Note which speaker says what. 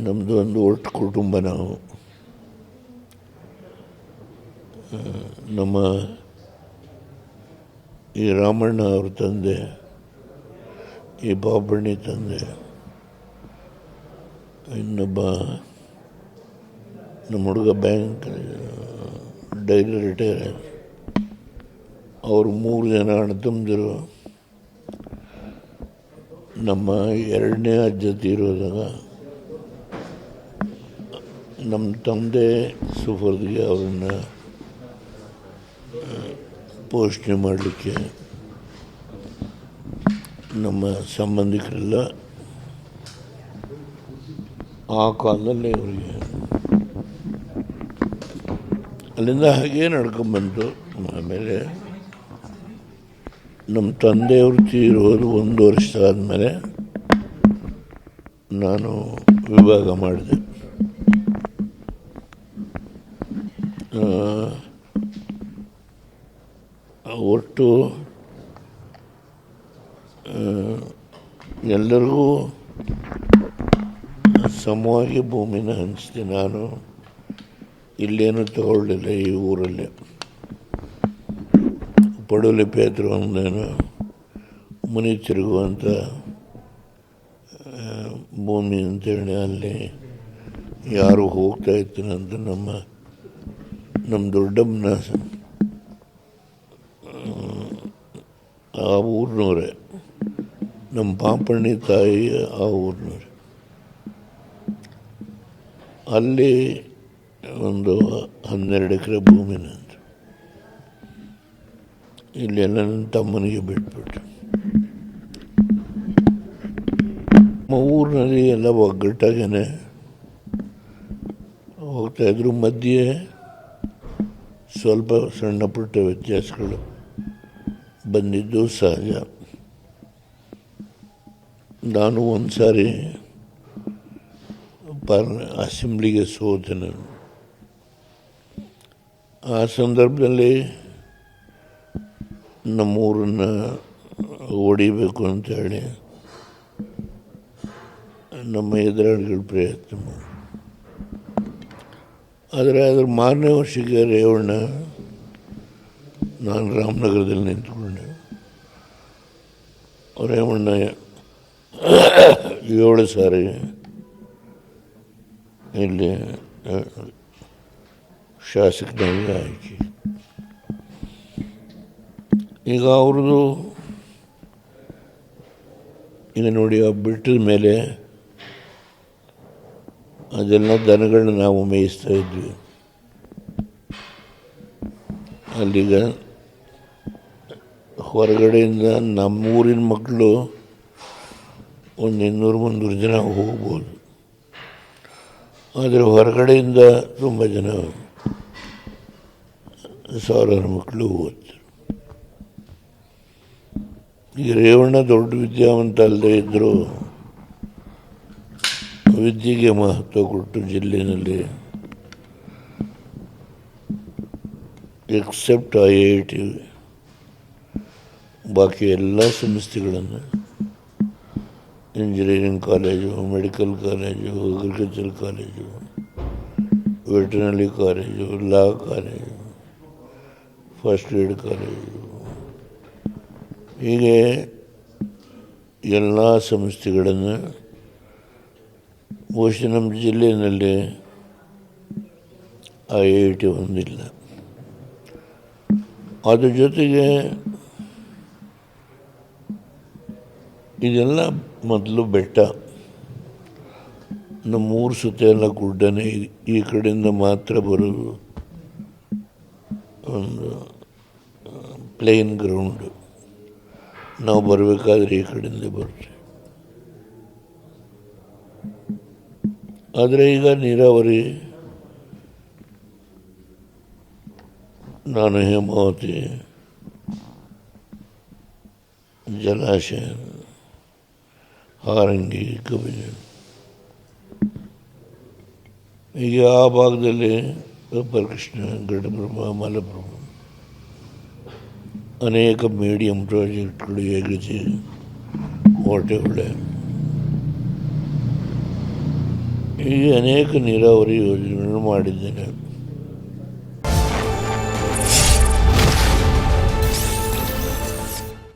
Speaker 1: ನಮ್ಮದು ಒಂದು ಒಟ್ಟು ಕುಟುಂಬ. ನಾವು ನಮ್ಮ ಈ ರಾಮಣ್ಣ ಅವ್ರ ತಂದೆ, ಈ ಬಾಬಣ್ಣಿ ತಂದೆ, ಇನ್ನೊಬ್ಬ ನಮ್ಮ ಹುಡುಗ ಬ್ಯಾಂಕ್ ಡೈಲಿ ರಿಟೈರ್ ಆಯಿತು. ಅವರು 3 ಜನ ಅಣ್ಣ ತಮ್ಮದಿರು. ನಮ್ಮ 2ನೇ ಅಜ್ಜ ತೀರೋದಾಗ ನಮ್ಮ ತಂದೆ ಸುಫರ್ದಿಗೆ ಅವರನ್ನು ಪೋಷಣೆ ಮಾಡಲಿಕ್ಕೆ ನಮ್ಮ ಸಂಬಂಧಿಕರೆಲ್ಲ ಆ ಕಾಲದಲ್ಲಿ ಇವರಿಗೆ ಅಲ್ಲಿಂದ ಹಾಗೇ ನಡ್ಕೊಂಬಂತು. ಆಮೇಲೆ ನಮ್ಮ ತಂದೆಯವರು ತೀರೋದು 1 ವರ್ಷ ಆದಮೇಲೆ ನಾನು ವಿಭಾಗ ಮಾಡಿದೆ. ಒಟ್ಟು ಎಲ್ಲರಿಗೂ ಸಮವಾಗಿ ಭೂಮಿನ ಹಂಚ್ತೀನಿ. ನಾನು ಇಲ್ಲೇನು ತಗೊಳ್ಳಿಲ್ಲ. ಈ ಊರಲ್ಲಿ ಪಡುಲಿ ಪೇತ್ರ ಒಂದೇನು ಮುನಿ ತಿರುಗುವಂಥ ಭೂಮಿ ಅಂತೇಳಿ ಅಲ್ಲಿ ಯಾರು ಹೋಗ್ತಾ ಇರ್ತೀನಂತ ನಮ್ಮ ದೊಡ್ಡಮ್ಮನ ಆ ಊರಿನವರೇ, ನಮ್ಮ ಪಾಪಣ್ಣಿ ತಾಯಿ ಆ ಊರಿನವ್ರೆ. ಅಲ್ಲಿ ಒಂದು 12 ಎಕರೆ ಭೂಮಿನಂತ ಇಲ್ಲೆಲ್ಲ ನನ್ನ ತಮ್ಮನಿಗೆ ಬಿಟ್ಬಿಟ್ಟು ನಮ್ಮ ಊರಿನಲ್ಲಿ ಎಲ್ಲ ಒಗ್ಗಟ್ಟಾಗೇ ಹೋಗ್ತಾಯಿದ್ರು. ಮಧ್ಯೆ ಸ್ವಲ್ಪ ಸಣ್ಣ ಪುಟ್ಟ ವ್ಯತ್ಯಾಸಗಳು ಬಂದಿದ್ದು ಸಹಜ. ನಾನು ಒಂದು ಸಾರಿ ಅಸೆಂಬ್ಲಿಗೆ ಸೋತೆ. ನಾನು ಆ ಸಂದರ್ಭದಲ್ಲಿ ನಮ್ಮೂರನ್ನು ಹೊಡಿಬೇಕು ಅಂತೇಳಿ ನಮ್ಮ ಎದುರಾಳಿಗಳು ಪ್ರಯತ್ನ ಮಾಡಿ, ಆದರೆ ಅದ್ರ ಮಾರನೇ ವರ್ಷಕ್ಕೆ ರೇವಣ್ಣ ನಾನು ರಾಮನಗರದಲ್ಲಿ ನಿಂತ್ಕೊಂಡೆ. ರೇವಣ್ಣ 7 ಸಾರಿ ಇಲ್ಲಿ ಶಾಸಕನಾಗಿ ಆಯ್ಕೆ. ಈಗ ಅವ್ರದ್ದು ಈಗ ನೋಡಿ, ಬಿಟ್ಟದ ಮೇಲೆ ಅದೆಲ್ಲ ದನಗಳನ್ನ ನಾವು ಮೇಯಿಸ್ತಾ ಇದ್ವಿ. ಅಲ್ಲಿಗ ಹೊರಗಡೆಯಿಂದ ನಮ್ಮೂರಿನ ಮಕ್ಕಳು ಒಂದು 200-300 ಜನ ಹೋಗ್ಬೋದು, ಆದರೆ ಹೊರಗಡೆಯಿಂದ ತುಂಬ ಜನ 1000 ಮಕ್ಕಳು ಓದ್ತಾರೆ. ಈಗ ರೇವಣ್ಣ ದೊಡ್ಡ ವಿದ್ಯಾವಂತ ಅಲ್ಲದೆ ಇದ್ದರೂ ವಿದ್ಯೆಗೆ ಮಹತ್ವ ಕೊಟ್ಟು ಜಿಲ್ಲೆಯಲ್ಲಿ ಎಕ್ಸೆಪ್ಟ್ IIT ಬಾಕಿ ಎಲ್ಲ ಸಂಸ್ಥೆಗಳನ್ನು, engineering college, medical college, agriculture college, veterinary college, law college, first aid college, ಹೀಗೆ ಎಲ್ಲ ಸಂಸ್ಥೆಗಳನ್ನು ಬಹುಶಃ ನಮ್ಮ ಜಿಲ್ಲೆಯಲ್ಲಿ IIT ಹೊಂದಿಲ್ಲ. ಅದ್ರ ಜೊತೆಗೆ ಇದೆಲ್ಲ ಮೊದಲು ಬೆಟ್ಟ, ನಮ್ಮೂರು ಸುತ್ತ ಎಲ್ಲ ಗುಡ್ಡನೇ. ಈ ಕಡೆಯಿಂದ ಮಾತ್ರ ಬರೋದು ಒಂದು ಪ್ಲೇನ್ ಗ್ರೌಂಡು. ನಾವು ಬರಬೇಕಾದ್ರೆ ಈ ಕಡೆಯಿಂದ ಬರ್ತೇವೆ. ಆದರೆ ಈಗ ನೀರಾವರಿ, ನಾನು ಹೇಮಾವತಿ ಜಲಾಶಯ, ಹಾರಂಗಿ, ಕಬಿನಿ, ಈಗ ಆ ಭಾಗದಲ್ಲಿ ಅಪ್ಪರ್ ಕೃಷ್ಣ, ಘಟಪ್ರಭಾ, ಮಲಪ್ರಭಾ ಅನೇಕ ಮೀಡಿಯಂ ಪ್ರಾಜೆಕ್ಟ್ಗಳು ಹೇಗಿದೆ, ಹೊಟ್ಟೆ ಹೀಗೆ ಅನೇಕ ನೀರಾವರಿ ಯೋಜನೆಗಳನ್ನು ಮಾಡಿದ್ದೇನೆ.